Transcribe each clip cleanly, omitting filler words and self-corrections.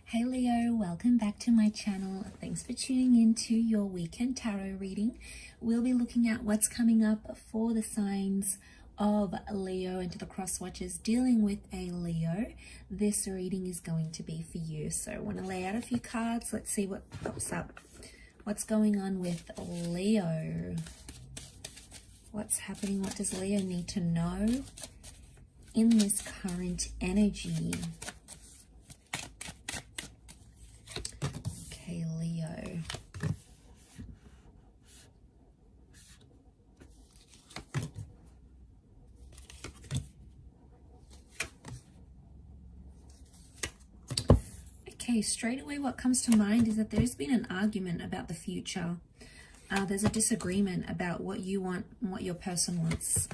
Hey Leo, welcome back to my channel. Thanks for tuning in to your weekend tarot reading. We'll be looking at what's coming up for the signs of Leo and to the cross watchers dealing with a Leo. This reading is going to be for you. So I want to lay out a few cards. Let's see what pops up. What's going on with Leo? What's happening? What does Leo need to know in this current energy? Okay, Leo. Okay, straight away what comes to mind is that there's been an argument about the future. There's a disagreement about what you want and what your person wants,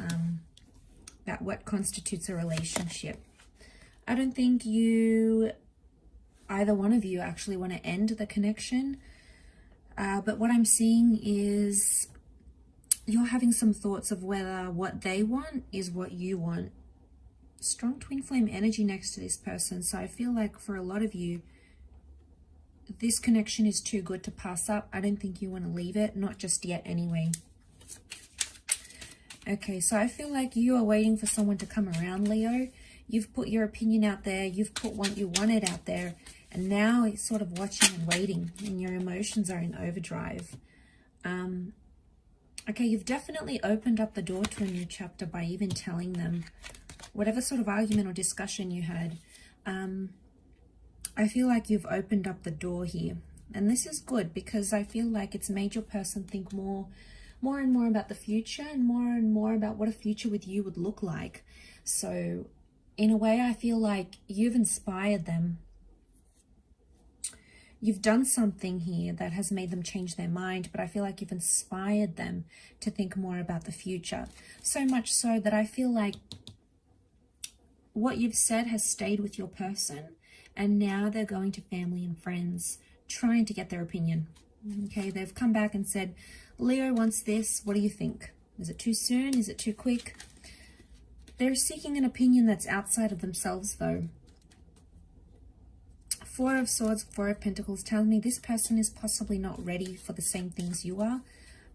about what constitutes a relationship. I don't think either one of you actually want to end the connection, but what I'm seeing is you're having some thoughts of whether what they want is what you want. Strong twin flame energy next to this person, so I feel like for a lot of you this connection is too good to pass up. I don't think you want to leave it, not just yet anyway. Okay, so I feel like you are waiting for someone to come around, Leo. You've put your opinion out there, you've put what you wanted out there, and now it's sort of watching and waiting, and your emotions are in overdrive. Okay, you've definitely opened up the door to a new chapter by even telling them whatever sort of argument or discussion you had. I feel like you've opened up the door here, and this is good because I feel like it's made your person think more and more about the future and more about what a future with you would look like. So in a way, I feel like you've inspired them. You've done something here that has made them change their mind, but I feel like you've inspired them to think more about the future. So much so that I feel like what you've said has stayed with your person, and now they're going to family and friends trying to get their opinion. Okay, they've come back and said, Leo wants this, what do you think? Is it too soon? Is it too quick? They're seeking an opinion that's outside of themselves though. Four of Swords, Four of Pentacles tells me this person is possibly not ready for the same things you are.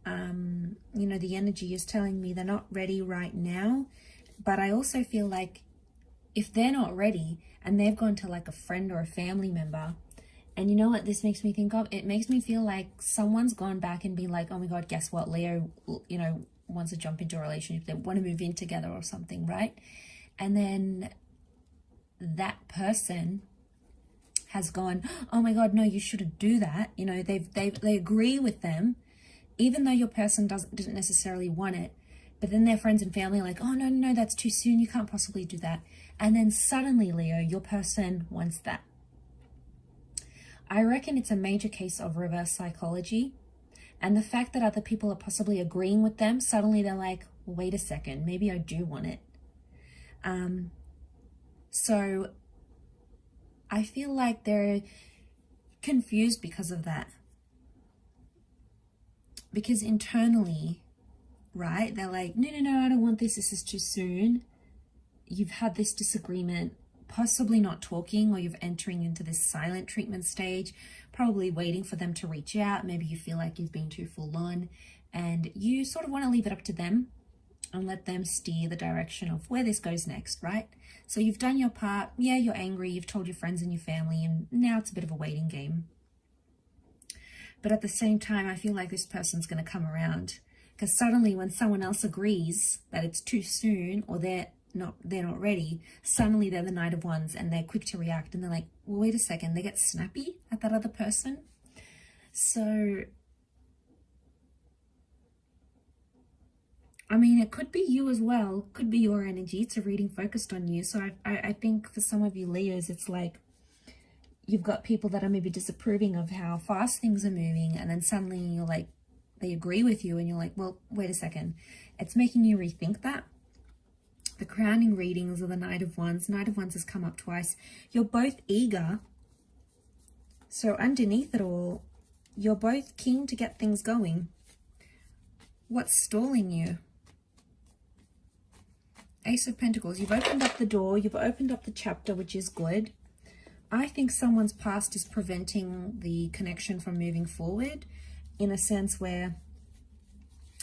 You know, the energy is telling me they're not ready right now, but I also feel like if they're not ready and they've gone to like a friend or a family member, and you know what this makes me think of? It makes me feel like someone's gone back and been like, oh my God, guess what? Leo, you know, wants to jump into a relationship. They want to move in together or something, right? And then that person has gone, oh my God, no, you shouldn't do that. You know, they agree with them, even though your person didn't necessarily want it. But then their friends and family are like, oh, no, that's too soon. You can't possibly do that. And then suddenly, Leo, your person wants that. I reckon it's a major case of reverse psychology. And the fact that other people are possibly agreeing with them, suddenly they're like, well, wait a second, maybe I do want it. So I feel like they're confused because of that. Because internally, right, they're like, no, I don't want this. This is too soon. You've had this disagreement, possibly not talking, or you're entering into this silent treatment stage, probably waiting for them to reach out. Maybe you feel like you've been too full on and you sort of want to leave it up to them and let them steer the direction of where this goes next, right? So you've done your part. Yeah, you're angry. You've told your friends and your family, and now it's a bit of a waiting game. But at the same time, I feel like this person's going to come around, because suddenly when someone else agrees that it's too soon or they're not ready, suddenly they're the Knight of Wands and they're quick to react, and they're like, well, wait a second. They get snappy at that other person. So, I mean, it could be you as well. Could be your energy. It's a reading focused on you. So I think for some of you Leos, it's like you've got people that are maybe disapproving of how fast things are moving, and then suddenly you're like, they agree with you and you're like, well, wait a second. It's making you rethink that. The crowning readings of the Knight of Wands. Knight of Wands has come up twice. You're both eager. So underneath it all, you're both keen to get things going. What's stalling you? Ace of Pentacles. You've opened up the door. You've opened up the chapter, which is good. I think someone's past is preventing the connection from moving forward, in a sense where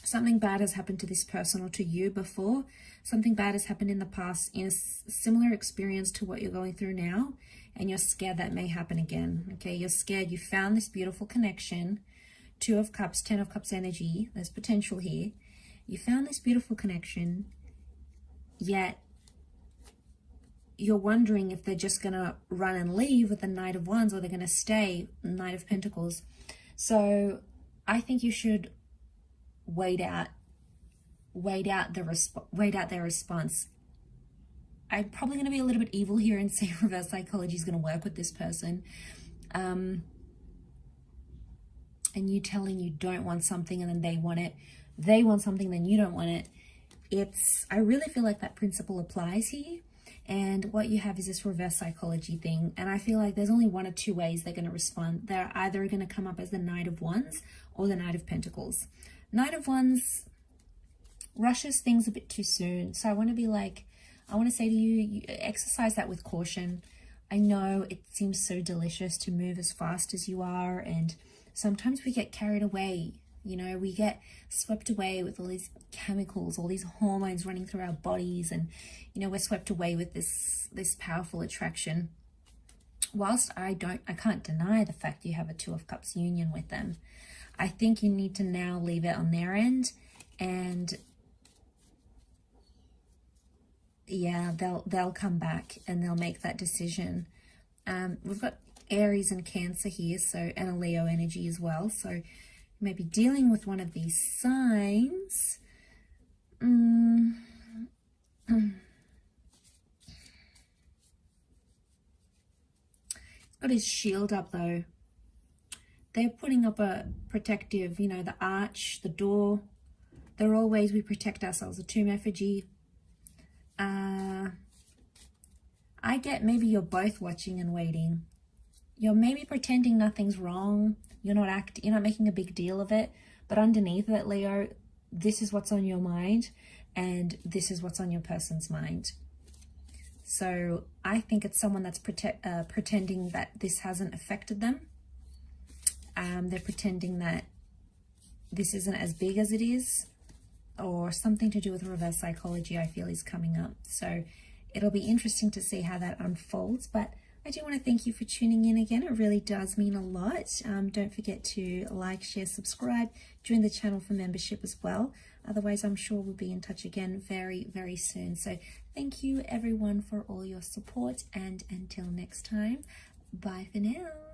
something bad has happened to this person or to you before. Something bad has happened in the past in a similar experience to what you're going through now, and you're scared that may happen again. Okay, you're scared. You found this beautiful connection. 2 of Cups, 10 of Cups energy. There's potential here. You found this beautiful connection, yet you're wondering if they're just going to run and leave with the Knight of Wands, or they're going to stay, Knight of Pentacles. So I think you should wait out their response. I'm probably going to be a little bit evil here and say reverse psychology is going to work with this person. And you telling you don't want something and then they want it. They want something, then you don't want it. I really feel like that principle applies here. And what you have is this reverse psychology thing. And I feel like there's only 1 or 2 ways they're going to respond. They're either going to come up as the Knight of Wands or the Knight of Pentacles. Knight of Wands rushes things a bit too soon. So I want to say to you, exercise that with caution. I know it seems so delicious to move as fast as you are, and sometimes we get carried away. You know, we get swept away with all these chemicals, all these hormones running through our bodies, and you know, we're swept away with this powerful attraction. Whilst I can't deny the fact you have a 2 of Cups union with them, I think you need to now leave it on their end, and yeah, they'll come back and they'll make that decision. We've got Aries and Cancer here, so, and a Leo energy as well. So maybe dealing with one of these signs. He's got his shield up though. They're putting up a protective, you know, the arch, the door. There are all ways we protect ourselves. A tomb effigy. I get maybe you're both watching and waiting. You're maybe pretending nothing's wrong. You're not making a big deal of it. But underneath it, Leo, this is what's on your mind, and this is what's on your person's mind. So I think it's someone that's pretending that this hasn't affected them. They're pretending that this isn't as big as it is, or something to do with reverse psychology, I feel, is coming up. So it'll be interesting to see how that unfolds. But I do want to thank you for tuning in again. It really does mean a lot. Don't forget to like, share, subscribe, join the channel for membership as well. Otherwise, I'm sure we'll be in touch again very, very soon. So thank you everyone for all your support, and until next time, bye for now.